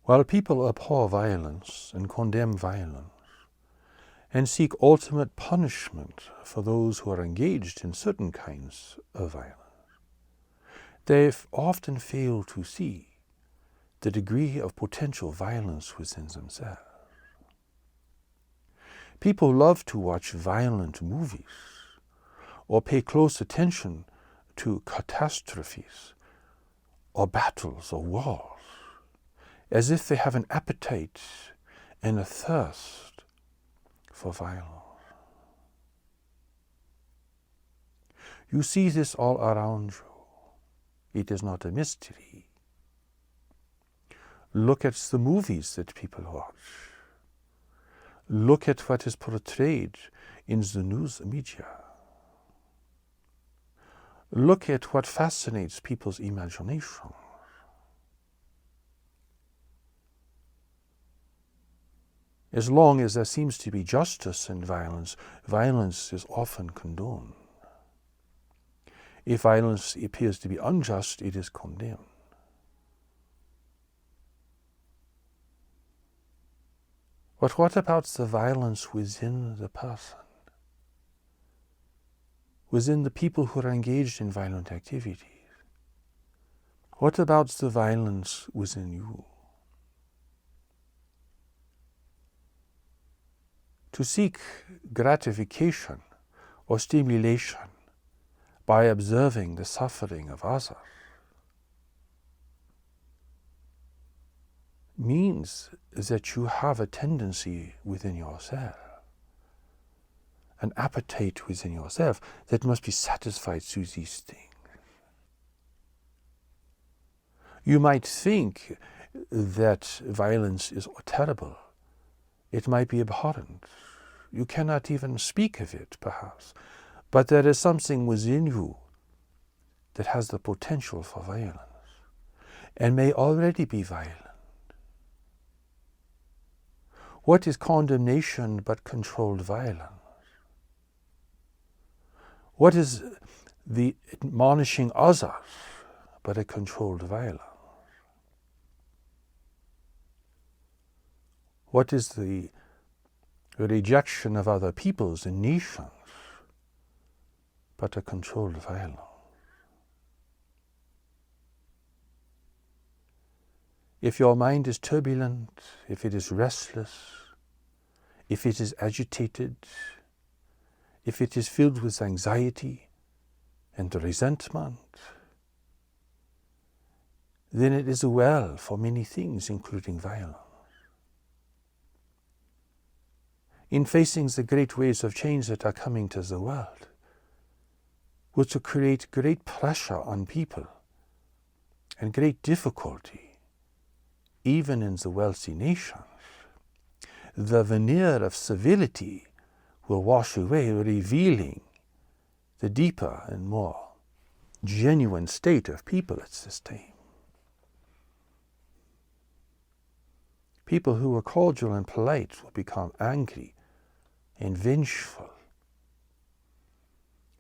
While people abhor violence and condemn violence and seek ultimate punishment for those who are engaged in certain kinds of violence, they often fail to see the degree of potential violence within themselves. People love to watch violent movies or pay close attention to catastrophes or battles or wars, as if they have an appetite and a thirst for violence. You see this all around you. It is not a mystery. Look at the movies that people watch. Look at what is portrayed in the news media. Look at what fascinates people's imagination. As long as there seems to be justice in violence, violence is often condoned. If violence appears to be unjust, it is condemned. But what about the violence within the person? Within the people who are engaged in violent activities? What about the violence within you? To seek gratification or stimulation by observing the suffering of others means that you have a tendency within yourself, an appetite within yourself that must be satisfied through these things. You might think that violence is terrible. It might be abhorrent. You cannot even speak of it, perhaps. But there is something within you that has the potential for violence and may already be violent. What is condemnation but controlled violence? What is the admonishing others but a controlled violence? What is the rejection of other peoples and nations but a controlled violence? If your mind is turbulent, if it is restless, if it is agitated, if it is filled with anxiety and resentment, then it is a well for many things, including violence. In facing the great waves of change that are coming to the world, which will create great pressure on people and great difficulty, even in the wealthy nations, the veneer of civility will wash away, revealing the deeper and more genuine state of people at this time. People who were cordial and polite will become angry and vengeful.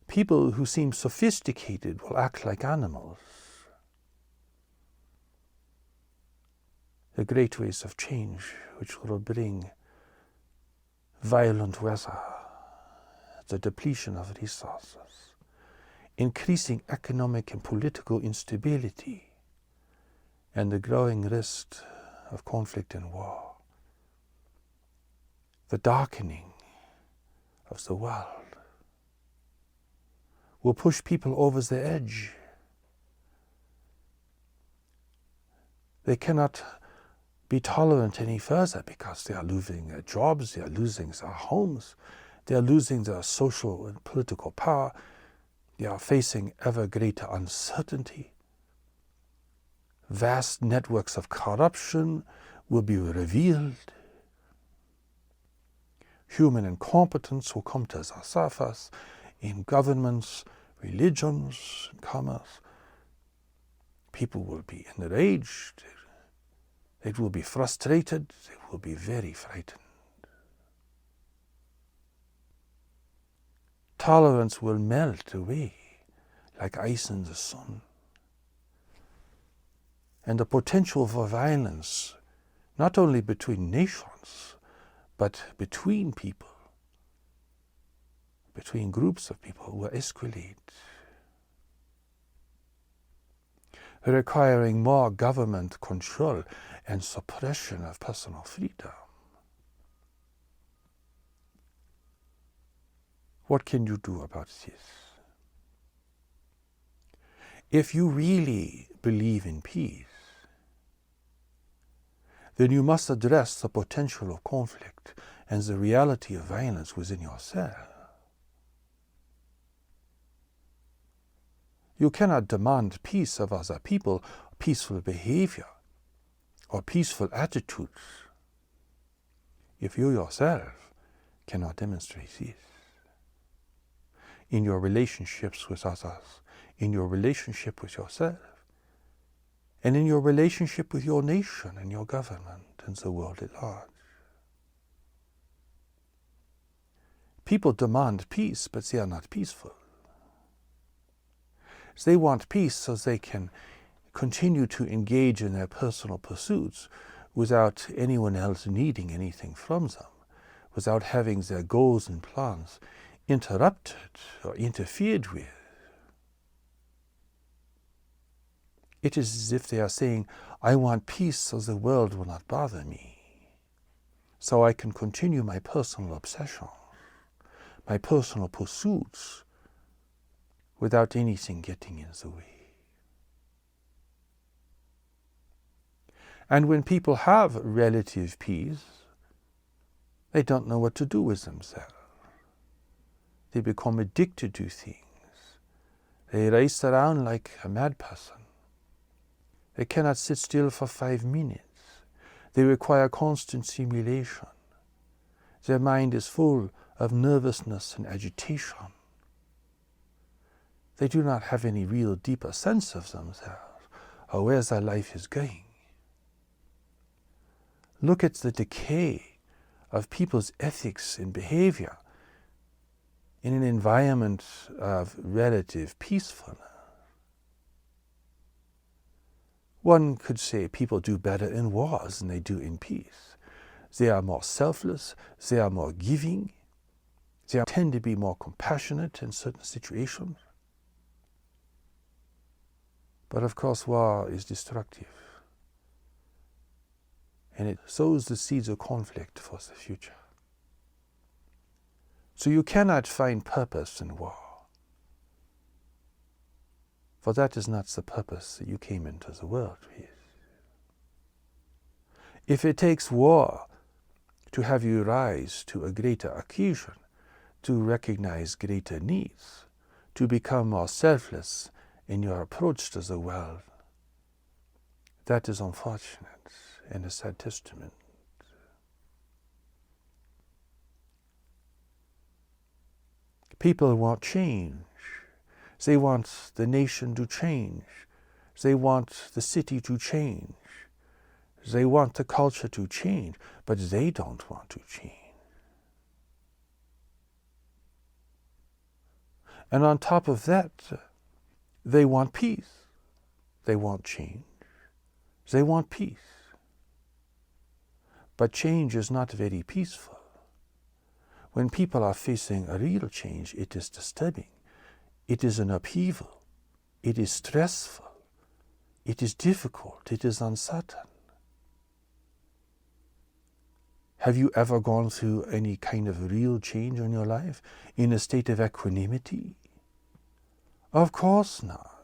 People who seem sophisticated will act like animals. The great waves of change which will bring violent weather, the depletion of resources, increasing economic and political instability, and the growing risk of conflict and war, the darkening of the world will push people over the edge. They cannot be tolerant any further because they are losing their jobs, they are losing their homes, they are losing their social and political power, they are facing ever greater uncertainty. Vast networks of corruption will be revealed. Human incompetence will come to the surface in governments, religions, and commerce. People will be enraged. They will be frustrated. They will be very frightened. Tolerance will melt away like ice in the sun. And the potential for violence not only between nations, but between people, between groups of people who escalate, requiring more government control and suppression of personal freedom. What can you do about this? If you really believe in peace, then you must address the potential of conflict and the reality of violence within yourself. You cannot demand peace of other people, peaceful behavior, or peaceful attitudes if you yourself cannot demonstrate this. In your relationships with others, in your relationship with yourself, and in your relationship with your nation and your government and the world at large. People demand peace, but they are not peaceful. They want peace so they can continue to engage in their personal pursuits without anyone else needing anything from them, without having their goals and plans interrupted or interfered with. It is as if they are saying, I want peace so the world will not bother me, so I can continue my personal obsessions, my personal pursuits, without anything getting in the way. And when people have relative peace, they don't know what to do with themselves. They become addicted to things. They race around like a mad person. They cannot sit still for 5 minutes. They require constant stimulation. Their mind is full of nervousness and agitation. They do not have any real deeper sense of themselves or where their life is going. Look at the decay of people's ethics and behavior in an environment of relative peacefulness. One could say people do better in wars than they do in peace. They are more selfless, they are more giving, they tend to be more compassionate in certain situations. But of course, war is destructive, and it sows the seeds of conflict for the future. So you cannot find purpose in war, for that is not the purpose that you came into the world with. If it takes war to have you rise to a greater occasion, to recognize greater needs, to become more selfless in your approach to the world, that is unfortunate and a sad testament. People want change. They want the nation to change. They want the city to change. They want the culture to change, but they don't want to change. And on top of that, they want peace. They want change. They want peace. But change is not very peaceful. When people are facing a real change, it is disturbing. It is an upheaval. It is stressful. It is difficult. It is uncertain. Have you ever gone through any kind of real change in your life in a state of equanimity? Of course not.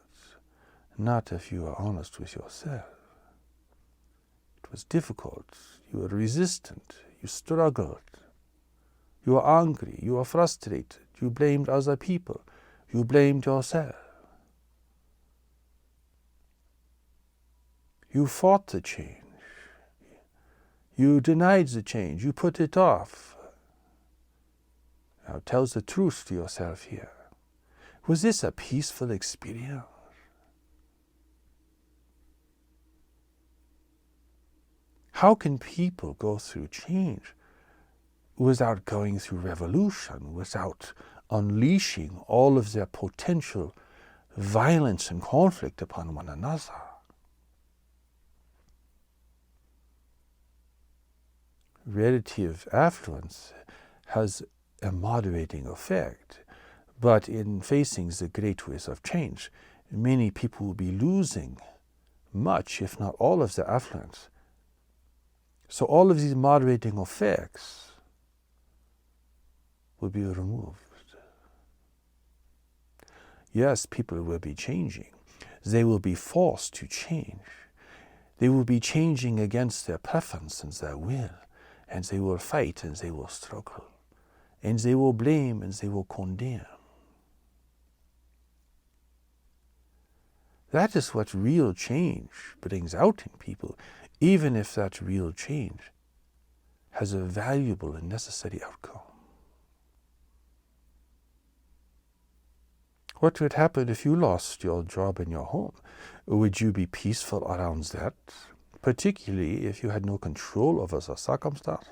Not if you are honest with yourself. It was difficult. You were resistant. You struggled. You were angry. You were frustrated. You blamed other people. You blamed yourself. You fought the change. You denied the change. You put it off. Now tell the truth to yourself here. Was this a peaceful experience? How can people go through change without going through revolution, without unleashing all of their potential violence and conflict upon one another? relative affluence has a moderating effect. But in facing the great waves of change, many people will be losing much, if not all, of their affluence. So all of these moderating effects will be removed. Yes, people will be changing. They will be forced to change. They will be changing against their preference and their will, and they will fight and they will struggle, and they will blame and they will condemn. That is what real change brings out in people, even if that real change has a valuable and necessary outcome. What would happen if you lost your job and your home? Would you be peaceful around that? Particularly if you had no control over the circumstances.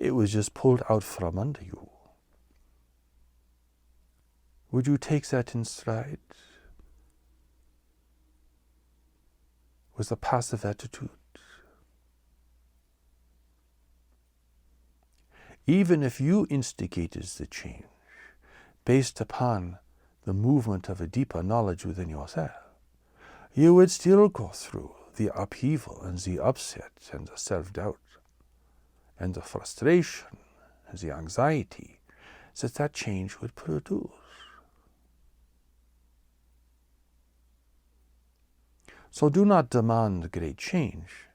It was just pulled out from under you. Would you take that in stride with a passive attitude? Even if you instigated the change based upon the movement of a deeper knowledge within yourself, you would still go through the upheaval and the upset and the self-doubt and the frustration and the anxiety that change would produce. So do not demand great change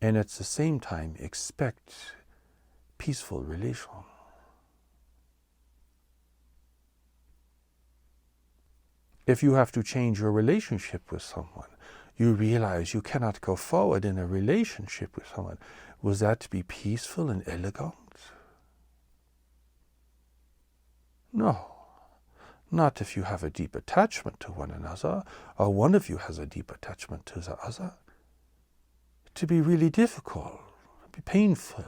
and at the same time expect peaceful relation. If you have to change your relationship with someone, you realize you cannot go forward in a relationship with someone. Will that be peaceful and elegant? No. Not if you have a deep attachment to one another, or one of you has a deep attachment to the other. To be really difficult, be painful,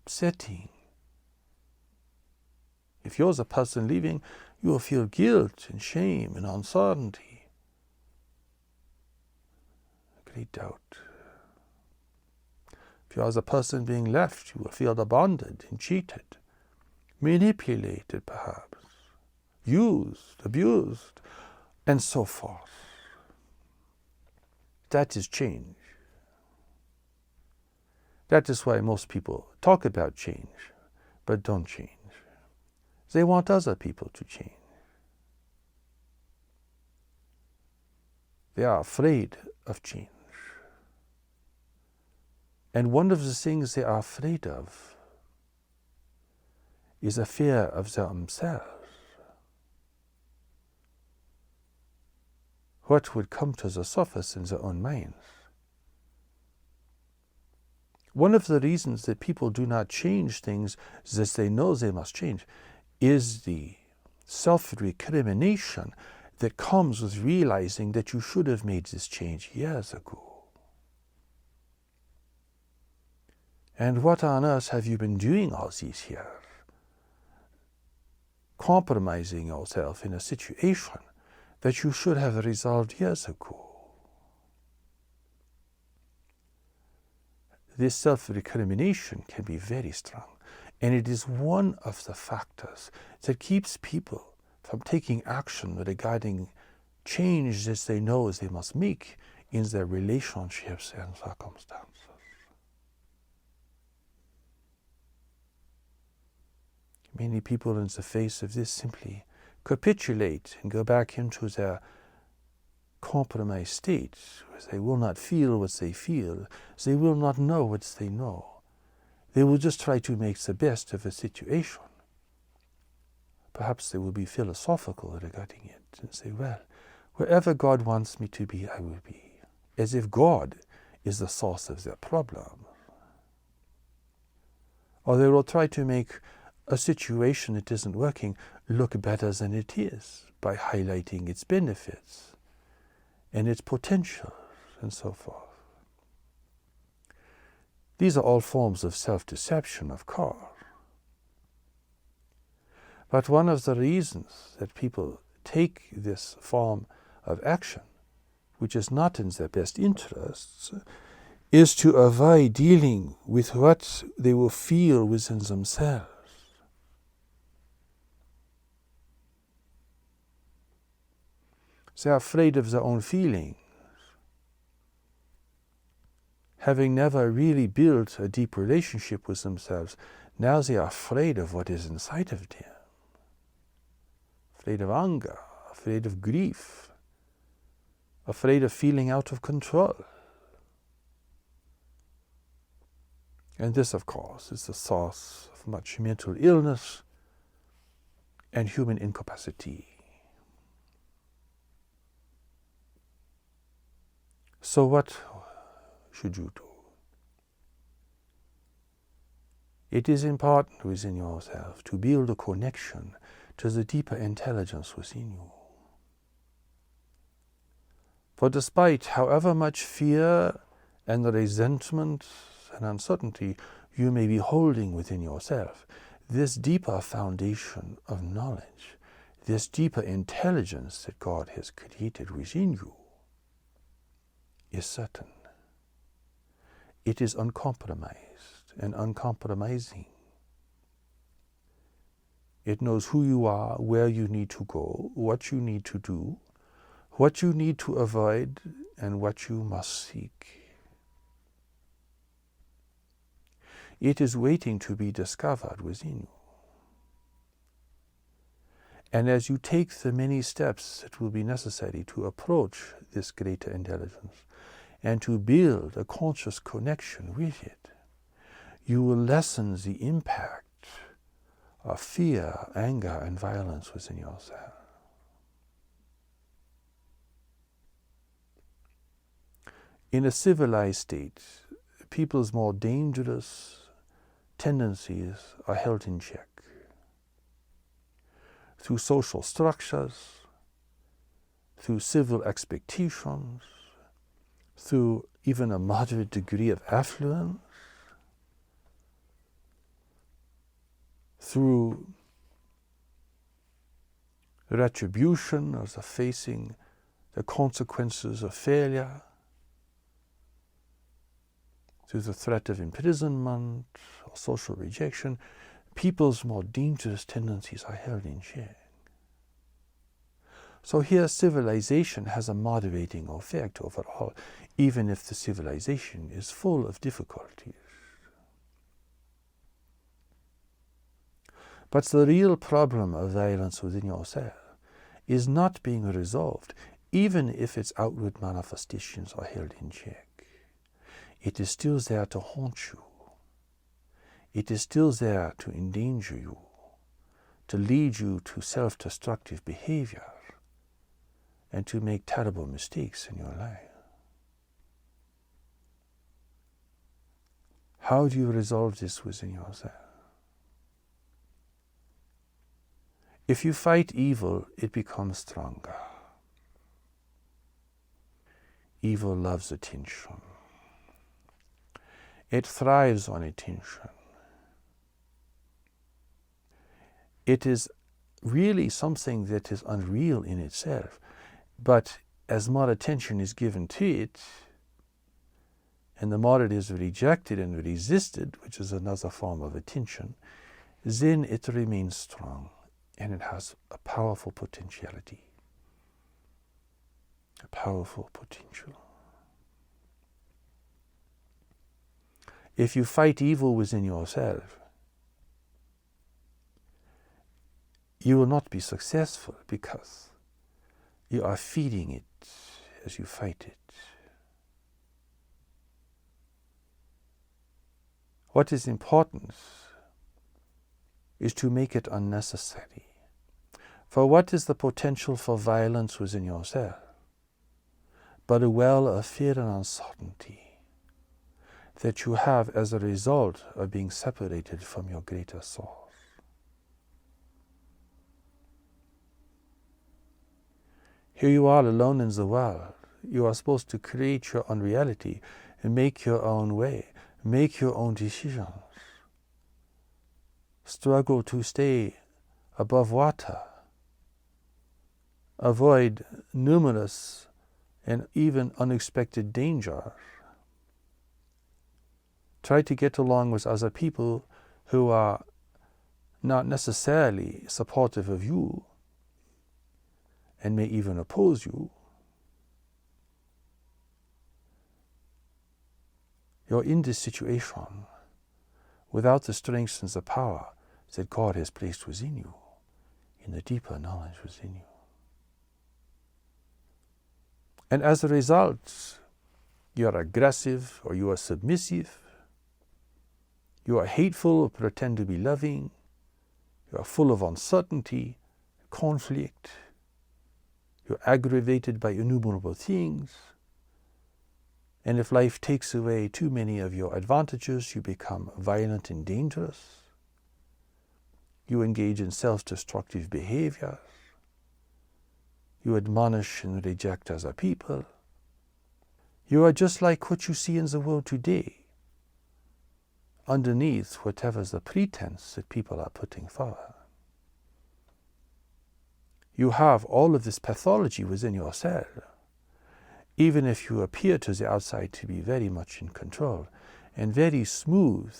upsetting. If you're the person leaving, you will feel guilt and shame and uncertainty, great doubt. If you are the person being left, you will feel abandoned and cheated, manipulated perhaps, used, abused, and so forth. That is change. That is why most people talk about change, but don't change. They want other people to change. They are afraid of change. And one of the things they are afraid of is a fear of themselves. What would come to the surface in their own minds? One of the reasons that people do not change things that they know they must change is the self-recrimination that comes with realizing that you should have made this change years ago. And what on earth have you been doing all these years? Compromising yourself in a situation that you should have resolved years ago. This self-recrimination can be very strong. And it is one of the factors that keeps people from taking action regarding change that they know they must make in their relationships and circumstances. Many people in the face of this simply capitulate and go back into their compromised state, where they will not feel what they feel, they will not know what they know. They will just try to make the best of a situation. Perhaps they will be philosophical regarding it and say, well, wherever God wants me to be, I will be. As if God is the source of their problem. Or they will try to make a situation that isn't working look better than it is by highlighting its benefits and its potential and so forth. These are all forms of self-deception, of course. But one of the reasons that people take this form of action, which is not in their best interests, is to avoid dealing with what they will feel within themselves. They are afraid of their own feelings, having never really built a deep relationship with themselves. Now they are afraid of what is inside of them, afraid of anger, afraid of grief, afraid of feeling out of control. And this, of course, is the source of much mental illness and human incapacity. So what should you do? It is important within yourself to build a connection to the deeper intelligence within you. For despite however much fear and resentment and uncertainty you may be holding within yourself, this deeper foundation of knowledge, this deeper intelligence that God has created within you is certain. It is uncompromised and uncompromising. It knows who you are, where you need to go, what you need to do, what you need to avoid, and what you must seek. It is waiting to be discovered within you. And as you take the many steps that will be necessary to approach this greater intelligence and to build a conscious connection with it, you will lessen the impact of fear, anger, and violence within yourself. In a civilized state, people's more dangerous tendencies are held in check through social structures, through civil expectations, through even a moderate degree of affluence, through retribution as the facing the consequences of failure, through the threat of imprisonment or social rejection, people's more dangerous tendencies are held in check. So here civilization has a moderating effect overall, even if the civilization is full of difficulties. But the real problem of violence within yourself is not being resolved, even if its outward manifestations are held in check. It is still there to haunt you. It is still there to endanger you, to lead you to self-destructive behavior, and to make terrible mistakes in your life. How do you resolve this within yourself? If you fight evil, it becomes stronger. Evil loves attention. It thrives on attention. It is really something that is unreal in itself, but as more attention is given to it, and the more it is rejected and resisted, which is another form of attention, then it remains strong, and it has a powerful potentiality, a powerful potential. If you fight evil within yourself, you will not be successful because you are feeding it as you fight it. What is important is to make it unnecessary. For what is the potential for violence within yourself but a well of fear and uncertainty that you have as a result of being separated from your greater source? Here you are alone in the world. You are supposed to create your own reality and make your own way, make your own decisions. Struggle to stay above water. Avoid numerous and even unexpected dangers. try to get along with other people who are not necessarily supportive of you and may even oppose you, you're in this situation without the strength and the power that God has placed within you, in the deeper knowledge within you. And as a result, you are aggressive, or you are submissive, you are hateful or pretend to be loving, you are full of uncertainty, conflict, you're aggravated by innumerable things, and if life takes away too many of your advantages, you become violent and dangerous. You engage in self-destructive behaviors. You admonish and reject other people. You are just like what you see in the world today, underneath whatever the pretense that people are putting forward. You have all of this pathology within yourself, even if you appear to the outside to be very much in control and very smooth,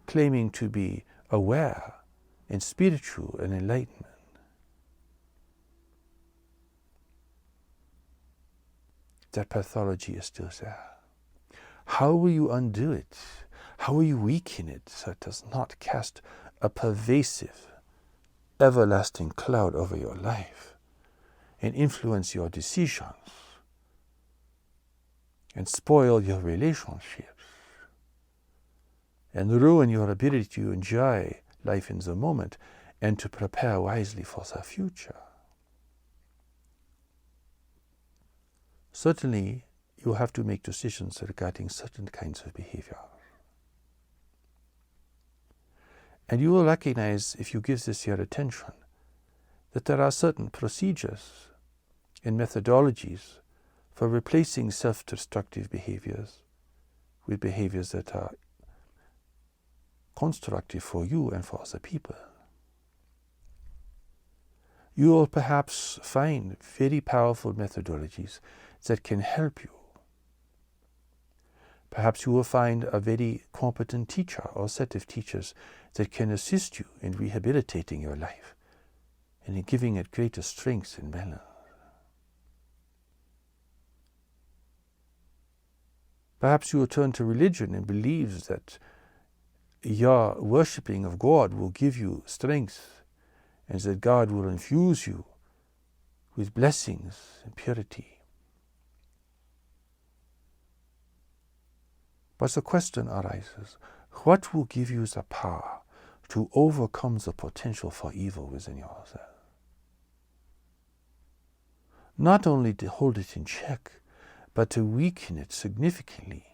claiming to be aware and spiritual and enlightenment. That pathology is still there. How will you undo it? How will you weaken it so it does not cast a pervasive, everlasting cloud over your life and influence your decisions and spoil your relationships and ruin your ability to enjoy life in the moment and to prepare wisely for the future? Certainly, you have to make decisions regarding certain kinds of behavior. And you will recognize, if you give this your attention, that there are certain procedures and methodologies for replacing self-destructive behaviors with behaviors that are constructive for you and for other people. You will perhaps find very powerful methodologies that can help you. Perhaps you will find a very competent teacher or set of teachers that can assist you in rehabilitating your life and in giving it greater strength and balance. Perhaps you will turn to religion and believe that your worshipping of God will give you strength and that God will infuse you with blessings and purity. But the question arises, what will give you the power to overcome the potential for evil within yourself? Not only to hold it in check, but to weaken it significantly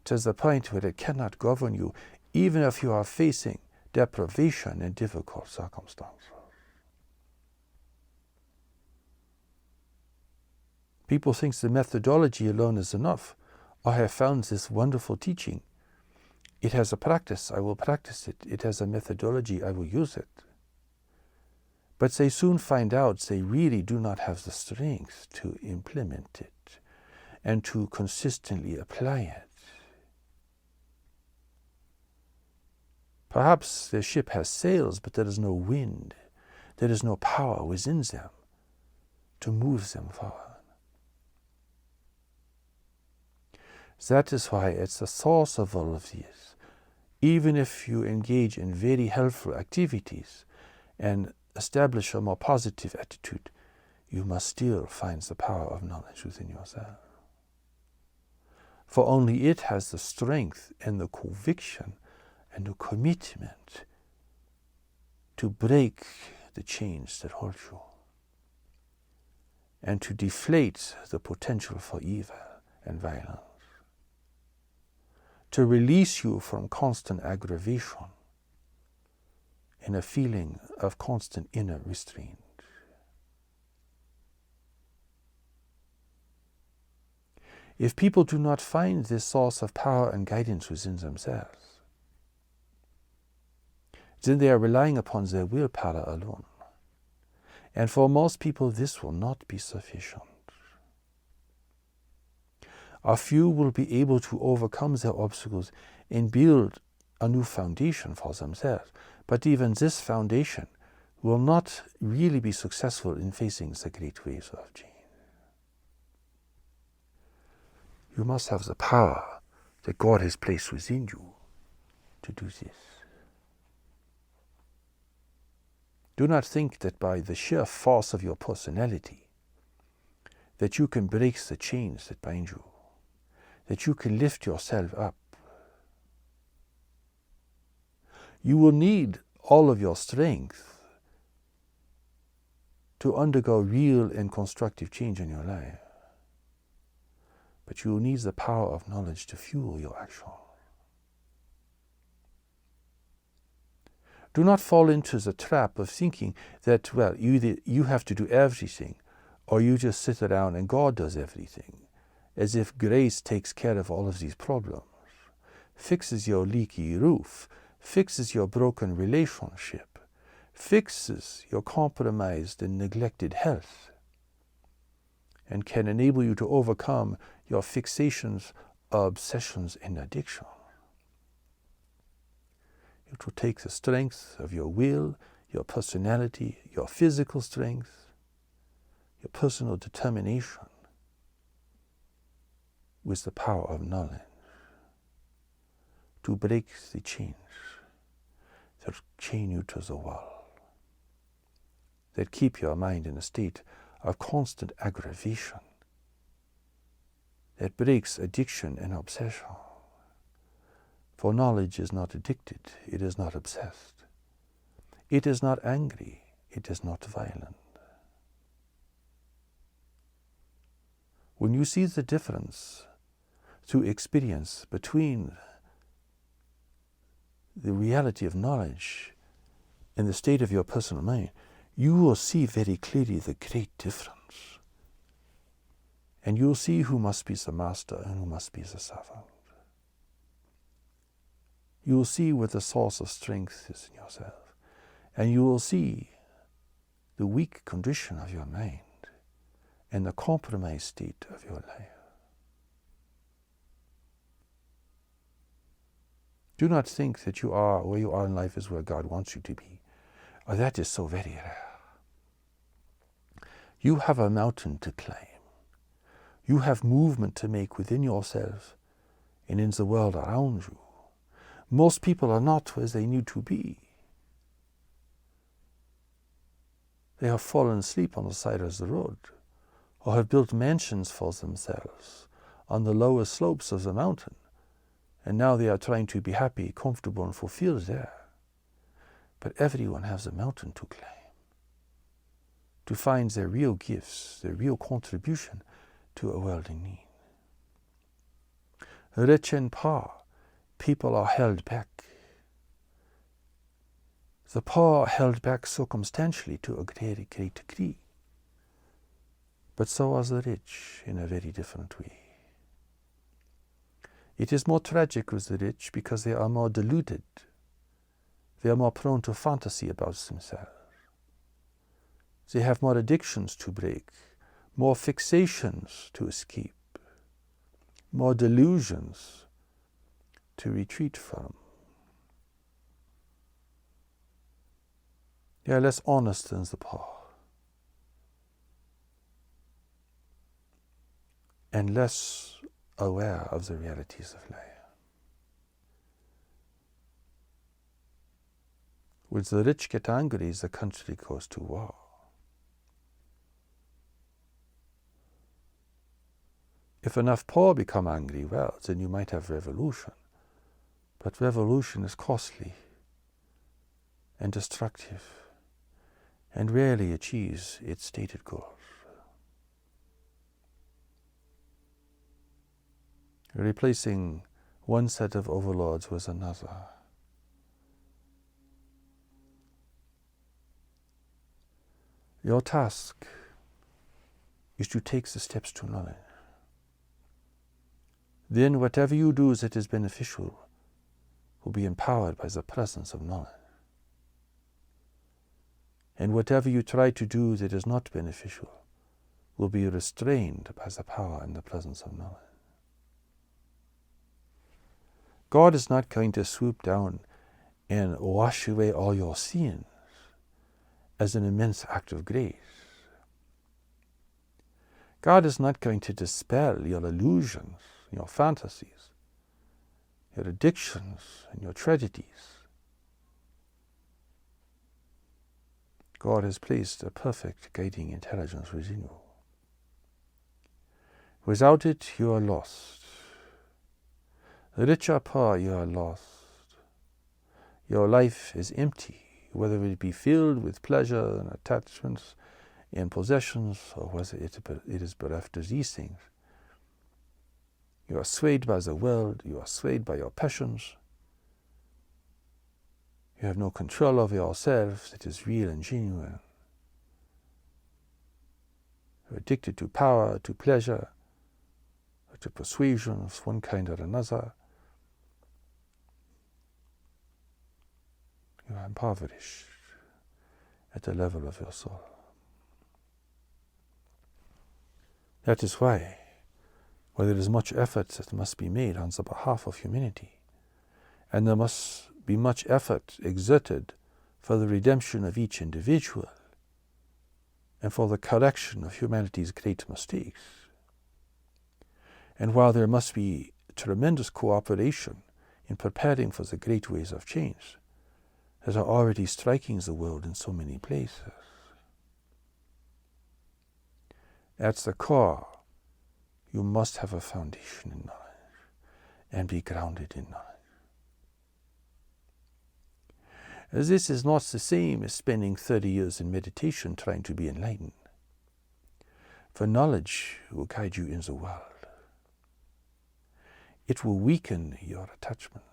to the point where it cannot govern you, even if you are facing deprivation and difficult circumstances. People think the methodology alone is enough. I have found this wonderful teaching. It has a practice, I will practice it. It has a methodology, I will use it. But they soon find out they really do not have the strength to implement it and to consistently apply it. Perhaps their ship has sails, but there is no wind. There is no power within them to move them forward. That is why it's the source of all of these. Even if you engage in very helpful activities and establish a more positive attitude, you must still find the power of knowledge within yourself. For only it has the strength and the conviction and the commitment to break the chains that hold you and to deflate the potential for evil and violence, to release you from constant aggravation in a feeling of constant inner restraint. If people do not find this source of power and guidance within themselves, then they are relying upon their willpower alone. And for most people, this will not be sufficient. A few will be able to overcome their obstacles and build a new foundation for themselves. But even this foundation will not really be successful in facing the great waves of change. You must have the power that God has placed within you to do this. Do not think that by the sheer force of your personality that you can break the chains that bind you, that you can lift yourself up. You will need all of your strength to undergo real and constructive change in your life. But you will need the power of knowledge to fuel your action. Do not fall into the trap of thinking that, well, you have to do everything, or you just sit around and God does everything, as if grace takes care of all of these problems, fixes your leaky roof, fixes your broken relationship, fixes your compromised and neglected health, and can enable you to overcome your fixations, obsessions, and addiction. It will take the strength of your will, your personality, your physical strength, your personal determination, with the power of knowledge, to break the chains that chain you to the wall, that keep your mind in a state of constant aggravation, that breaks addiction and obsession. For knowledge is not addicted, it is not obsessed. It is not angry, it is not violent. When you see the difference through experience between the reality of knowledge and the state of your personal mind, you will see very clearly the great difference. And you will see who must be the master and who must be the servant. You will see where the source of strength is in yourself. And you will see the weak condition of your mind and the compromised state of your life. Do not think that you are where you are in life is where God wants you to be. Oh, that is so very rare. You have a mountain to climb. You have movement to make within yourself and in the world around you. Most people are not where they need to be. They have fallen asleep on the side of the road, or have built mansions for themselves on the lower slopes of the mountain, and now they are trying to be happy, comfortable, and fulfilled there. But everyone has a mountain to climb, to find their real gifts, their real contribution to a world in need. Rich and poor, people are held back. The poor are held back circumstantially to a great degree. But so are the rich in a very different way. It is more tragic with the rich because they are more deluded. They are more prone to fantasy about themselves. They have more addictions to break, more fixations to escape, more delusions to retreat from. They are less honest than the poor, and less aware of the realities of life. When the rich get angry, the country goes to war. If enough poor become angry, well, then you might have revolution. But revolution is costly and destructive and rarely achieves its stated goals. Replacing one set of overlords with another. Your task is to take the steps to knowledge. Then whatever you do that is beneficial will be empowered by the presence of knowledge. And whatever you try to do that is not beneficial will be restrained by the power and the presence of knowledge. God is not going to swoop down and wash away all your sins as an immense act of grace. God is not going to dispel your illusions, your fantasies, your addictions, and your tragedies. God has placed a perfect guiding intelligence within you. Without it, you are lost. Rich or poor, you are lost. Your life is empty, whether it be filled with pleasure and attachments and possessions, or whether it is bereft of these things. You are swayed by the world, you are swayed by your passions. You have no control over yourself that is real and genuine. You are addicted to power, to pleasure, or to persuasion of one kind or another. You are impoverished at the level of your soul. That is why, there is much effort that must be made on the behalf of humanity, and there must be much effort exerted for the redemption of each individual and for the correction of humanity's great mistakes. And while there must be tremendous cooperation in preparing for the great waves of change that are already striking the world in so many places, at the core, you must have a foundation in knowledge and be grounded in knowledge. This is not the same as spending 30 years in meditation trying to be enlightened. For knowledge will guide you in the world. It will weaken your attachments.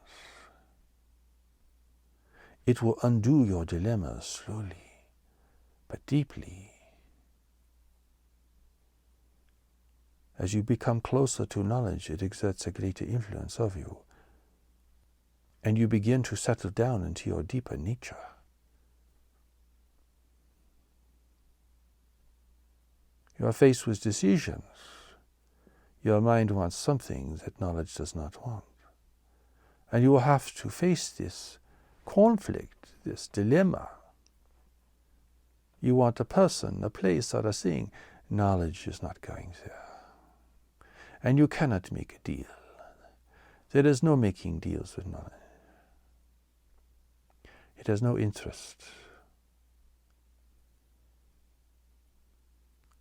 It will undo your dilemmas slowly, but deeply. As you become closer to knowledge, it exerts a greater influence over you, and you begin to settle down into your deeper nature. You are faced with decisions. Your mind wants something that knowledge does not want. And you will have to face this conflict, this dilemma. You want a person, a place, or a thing. Knowledge is not going there. And you cannot make a deal. There is no making deals with knowledge. It has no interest.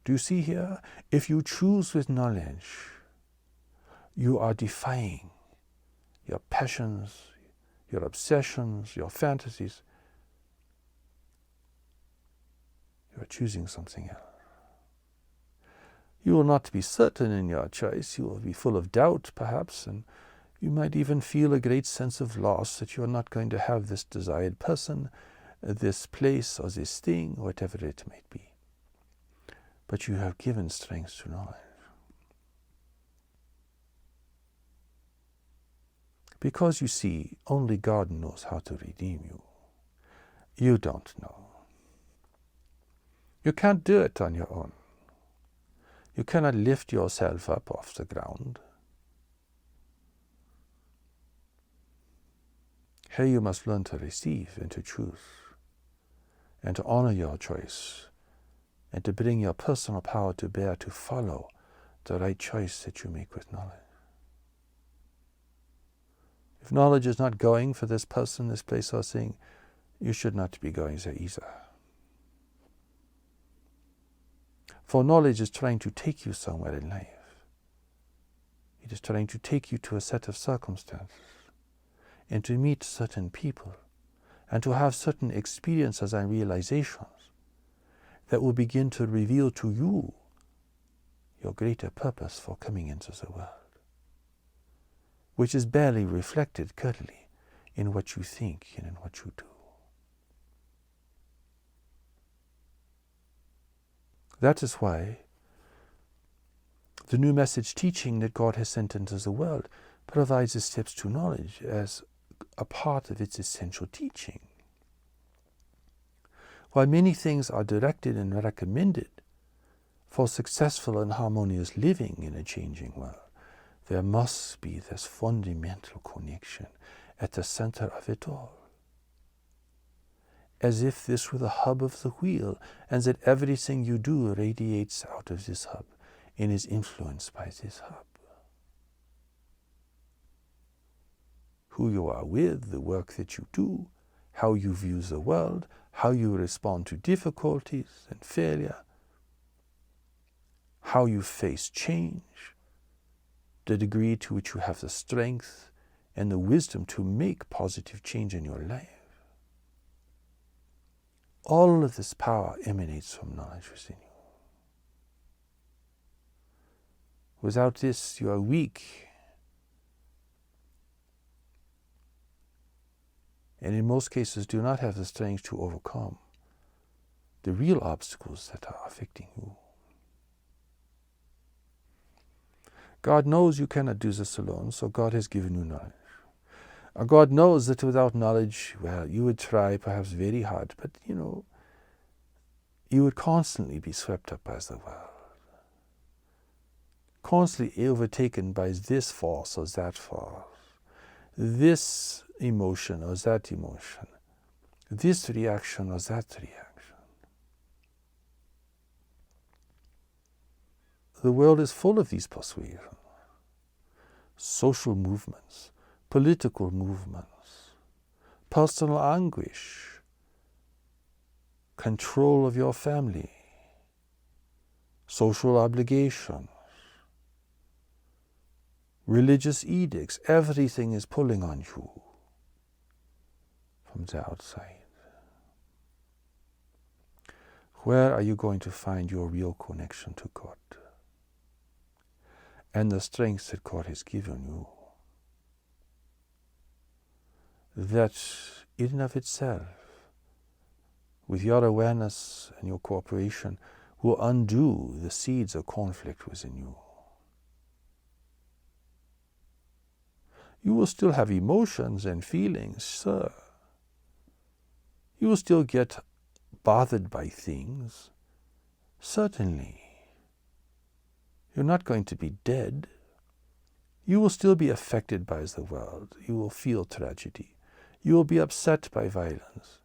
Do you see here? If you choose with knowledge, you are defying your passions, your obsessions, your fantasies. You are choosing something else. You will not be certain in your choice. You will be full of doubt, perhaps, and you might even feel a great sense of loss that you are not going to have this desired person, this place, or this thing, whatever it might be. But you have given strength to knowledge. Because you see, only God knows how to redeem you. You don't know. You can't do it on your own. You cannot lift yourself up off the ground. Here you must learn to receive and to choose, and to honor your choice, and to bring your personal power to bear to follow the right choice that you make with knowledge. If knowledge is not going for this person, this place, or thing, you should not be going there either. For knowledge is trying to take you somewhere in life. It is trying to take you to a set of circumstances, and to meet certain people, and to have certain experiences and realizations that will begin to reveal to you your greater purpose for coming into the world, which is barely reflected clearly in what you think and in what you do. That is why the new message teaching that God has sent into the world provides the steps to knowledge as a part of its essential teaching. While many things are directed and recommended for successful and harmonious living in a changing world, There must be this fundamental connection at the center of it all. As if this were the hub of the wheel, and that everything you do radiates out of this hub and is influenced by this hub. Who you are with, the work that you do, how you view the world, how you respond to difficulties and failure, how you face change, the degree to which you have the strength and the wisdom to make positive change in your life. All of this power emanates from knowledge within you. Without this, you are weak. And in most cases do not have the strength to overcome the real obstacles that are affecting you. God knows you cannot do this alone, so God has given you knowledge. God knows that without knowledge, well, you would try perhaps very hard, but you would constantly be swept up by the world. Constantly overtaken by this force or that force, this emotion or that emotion, this reaction or that reaction. The world is full of these persuasions. Social movements, political movements, personal anguish, control of your family, social obligations, religious edicts. Everything is pulling on you from the outside. Where are you going to find your real connection to God and the strength that God has given you? That in and of itself, with your awareness and your cooperation, will undo the seeds of conflict within you. You will still have emotions and feelings, sir. You will still get bothered by things, certainly. You're not going to be dead. You will still be affected by the world. You will feel tragedy. You will be upset by violence.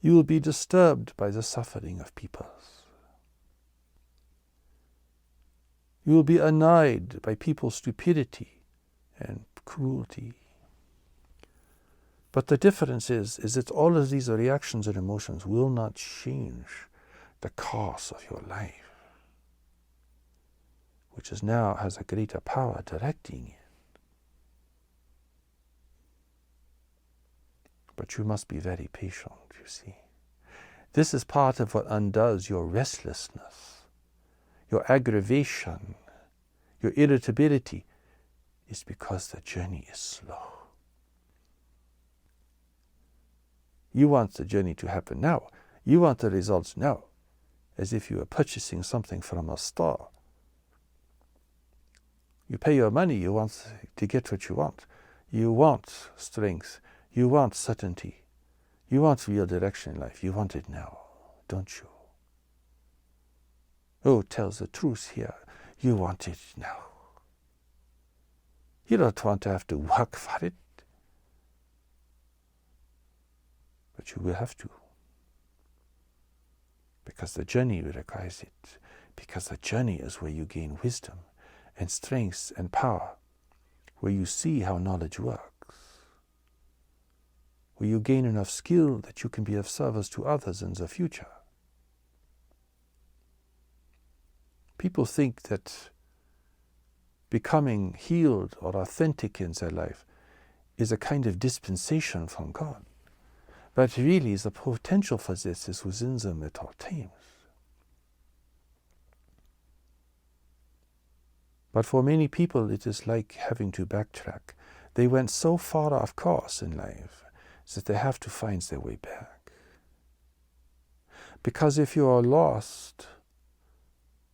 You will be disturbed by the suffering of peoples. You will be annoyed by people's stupidity and cruelty. But the difference is that all of these reactions and emotions will not change the course of your life, which is now has a greater power directing it. But you must be very patient, you see. This is part of what undoes your restlessness, your aggravation, your irritability, is because the journey is slow. You want the journey to happen now. You want the results now, as if you were purchasing something from a store. You pay your money, you want to get what you want. You want strength. You want certainty. You want real direction in life. You want it now, don't you? Oh, tells the truth here. You want it now. You don't want to have to work for it. But you will have to. Because the journey requires it. Because the journey is where you gain wisdom and strength and power. Where you see how knowledge works. Where you gain enough skill that you can be of service to others in the future. People think that becoming healed or authentic in their life is a kind of dispensation from God. But really the potential for this is within them at all times. But for many people it is like having to backtrack. They went so far off course in life that they have to find their way back. Because if you are lost,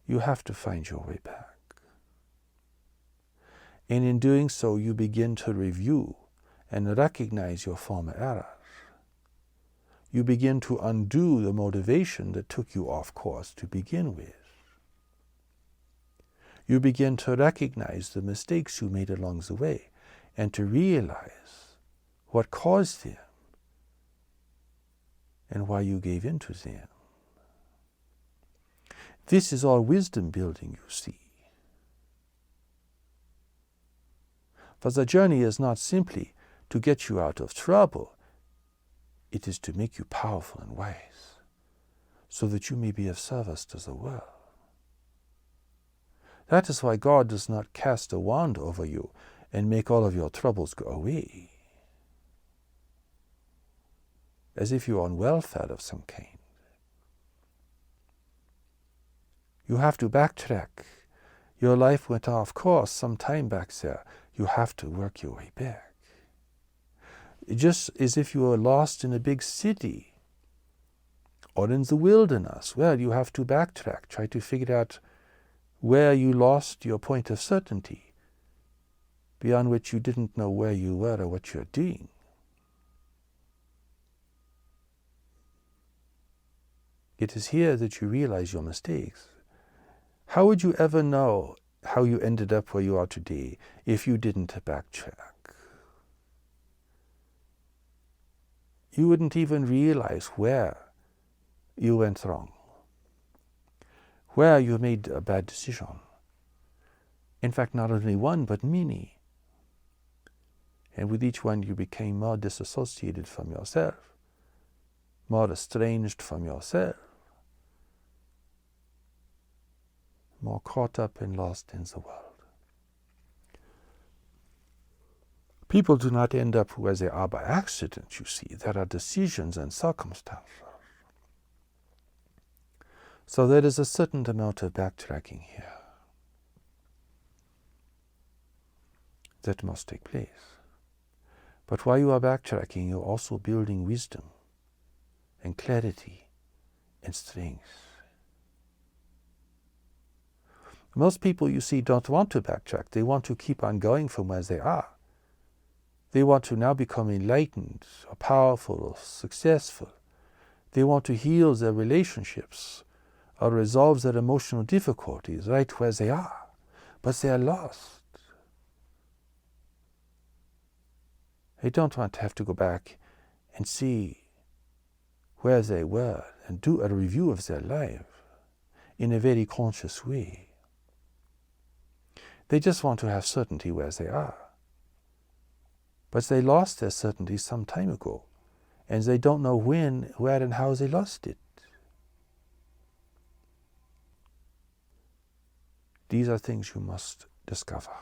you have to find your way back. And in doing so, you begin to review and recognize your former errors. You begin to undo the motivation that took you off course to begin with. you begin to recognize the mistakes you made along the way and to realize what caused them and why you gave in to them. This is all wisdom building, you see. For the journey is not simply to get you out of trouble, it is to make you powerful and wise, so that you may be of service to the world. That is why God does not cast a wand over you and make all of your troubles go away, as if you're on welfare of some kind. You have to backtrack. Your life went off course some time back there. You have to work your way back. Just as if you were lost in a big city or in the wilderness. Well, you have to backtrack, try to figure out where you lost your point of certainty, beyond which you didn't know where you were or what you're doing. It is here that you realize your mistakes. How would you ever know how you ended up where you are today if you didn't backtrack? You wouldn't even realize where you went wrong, where you made a bad decision. In fact, not only one, but many. And with each one you became more disassociated from yourself, more estranged from yourself, more caught up and lost in the world. People do not end up where they are by accident, you see. There are decisions and circumstances. So there is a certain amount of backtracking here that must take place. But while you are backtracking, you're also building wisdom and clarity and strength. Most people, you see, don't want to backtrack. They want to keep on going from where they are. They want to now become enlightened or powerful or successful. They want to heal their relationships or resolve their emotional difficulties right where they are. But they are lost. They don't want to have to go back and see where they were and do a review of their life in a very conscious way. They just want to have certainty where they are. But they lost their certainty some time ago, and they don't know when, where, and how they lost it. These are things you must discover,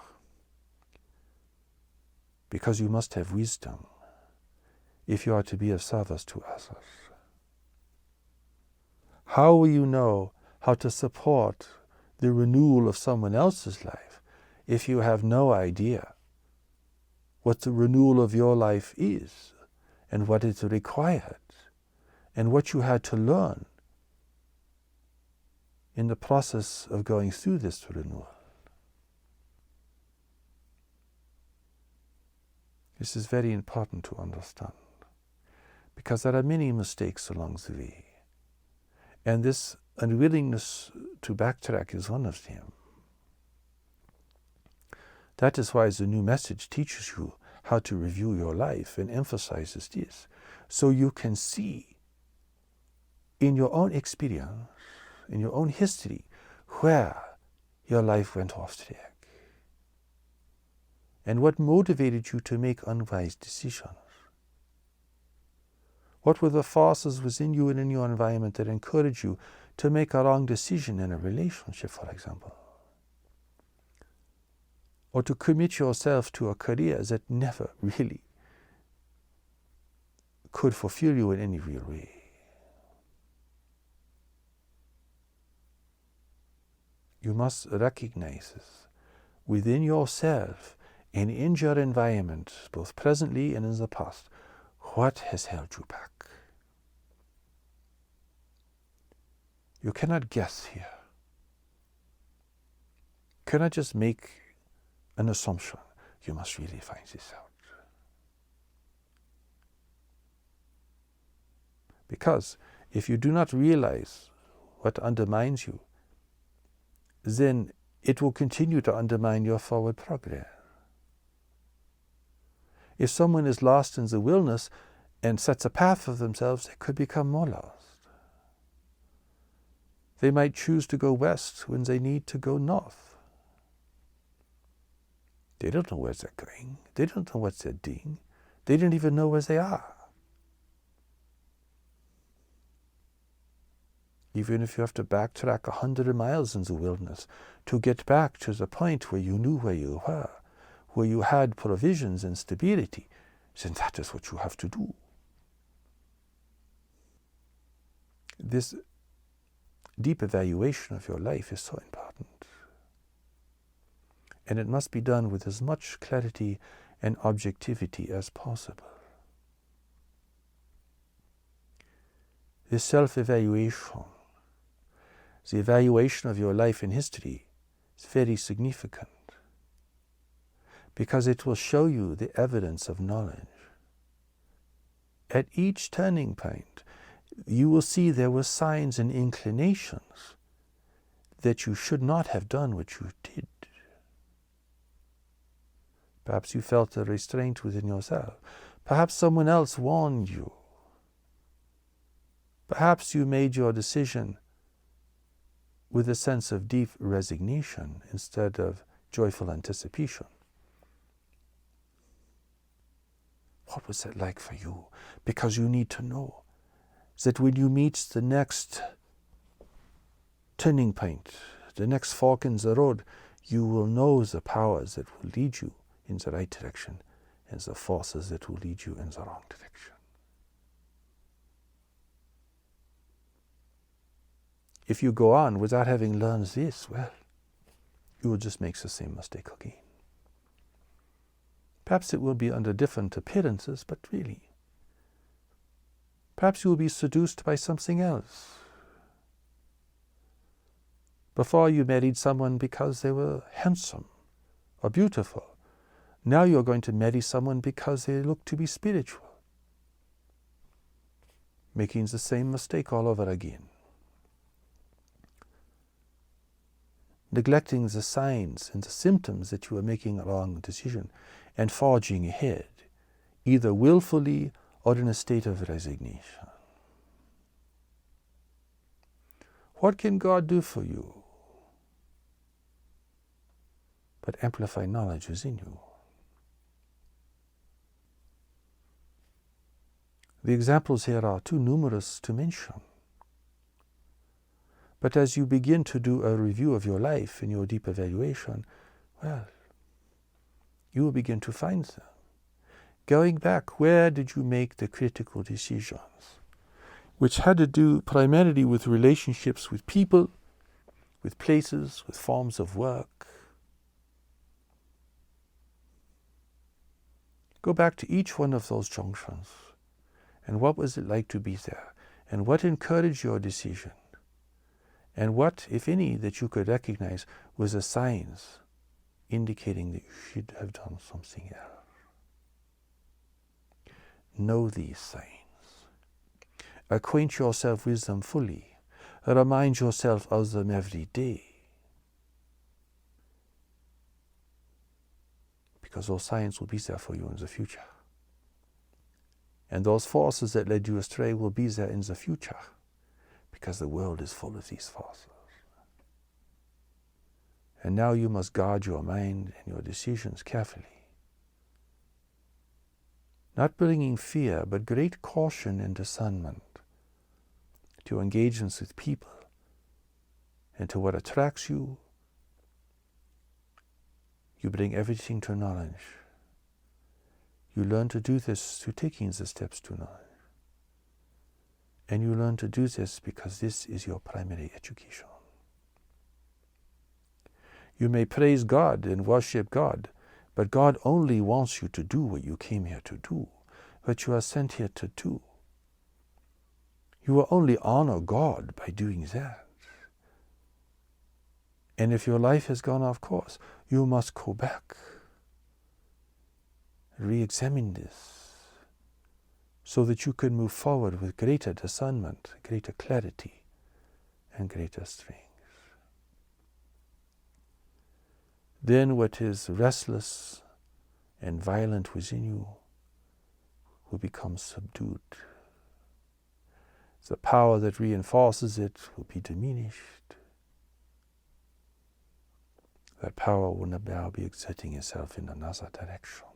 because you must have wisdom if you are to be of service to others. How will you know how to support the renewal of someone else's life if you have no idea what the renewal of your life is and what is required and what you had to learn in the process of going through this renewal? This is very important to understand, because there are many mistakes along the way, and this unwillingness to backtrack is one of them. That is why the new message teaches you how to review your life and emphasizes this, so you can see in your own experience, in your own history, where your life went off track and what motivated you to make unwise decisions. What were the forces within you and in your environment that encouraged you to make a wrong decision in a relationship, for example? Or to commit yourself to a career that never really could fulfill you in any real way. You must recognize this within yourself and in your environment, both presently and in the past. What has held you back? You cannot guess here. You cannot just make an assumption. You must really find this out. Because if you do not realize what undermines you, then it will continue to undermine your forward progress. If someone is lost in the wilderness and sets a path for themselves, they could become more lost. They might choose to go west when they need to go north. They don't know where they're going. They don't know what they're doing. They don't even know where they are. Even if you have to backtrack 100 miles in the wilderness to get back to the point where you knew where you were, where you had provisions and stability, then that is what you have to do. This deep evaluation of your life is so important. And it must be done with as much clarity and objectivity as possible. This self-evaluation, the evaluation of your life in history, is very significant because it will show you the evidence of knowledge. At each turning point, you will see there were signs and inclinations that you should not have done what you did. Perhaps you felt a restraint within yourself. Perhaps someone else warned you. Perhaps you made your decision with a sense of deep resignation instead of joyful anticipation. What was that like for you? Because you need to know that when you meet the next turning point, the next fork in the road, you will know the powers that will lead you in the right direction and the forces that will lead you in the wrong direction. If you go on without having learned this, well, you will just make the same mistake again. Perhaps it will be under different appearances, but really, perhaps you will be seduced by something else. Before you married someone because they were handsome or beautiful. Now you're going to marry someone because they look to be spiritual. Making the same mistake all over again. Neglecting the signs and the symptoms that you are making a wrong decision and forging ahead, either willfully or in a state of resignation. What can God do for you but amplify knowledge within you? The examples here are too numerous to mention. But as you begin to do a review of your life in your deep evaluation, well, you will begin to find them. Going back, where did you make the critical decisions? Which had to do primarily with relationships with people, with places, with forms of work. Go back to each one of those junctions. And what was it like to be there? And what encouraged your decision? And what, if any, that you could recognize was the signs indicating that you should have done something else? Know these signs. Acquaint yourself with them fully. Remind yourself of them every day. Because those signs will be there for you in the future. And those forces that led you astray will be there in the future. Because the world is full of these forces. And now you must guard your mind and your decisions carefully. Not bringing fear, but great caution and discernment to your engagements with people and to what attracts you. You bring everything to knowledge. You learn to do this through taking the steps to knowledge. And you learn to do this because this is your primary education. You may praise God and worship God, but God only wants you to do what you came here to do, what you are sent here to do. You will only honor God by doing that. And if your life has gone off course, you must go back, re-examine this, so that you can move forward with greater discernment, greater clarity, and greater strength. then what is restless and violent within you will become subdued. The power that reinforces it will be diminished. That power will now be exerting itself in another direction.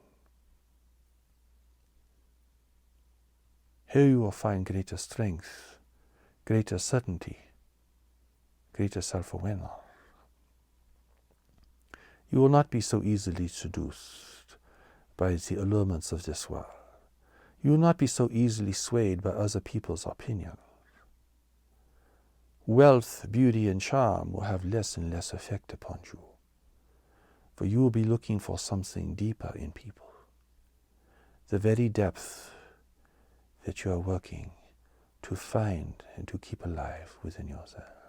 Here you will find greater strength, greater certainty, greater self-awareness. You will not be so easily seduced by the allurements of this world. You will not be so easily swayed by other people's opinions. Wealth, beauty, and charm will have less and less effect upon you, for you will be looking for something deeper in people, the very depth that you are working to find and to keep alive within yourself.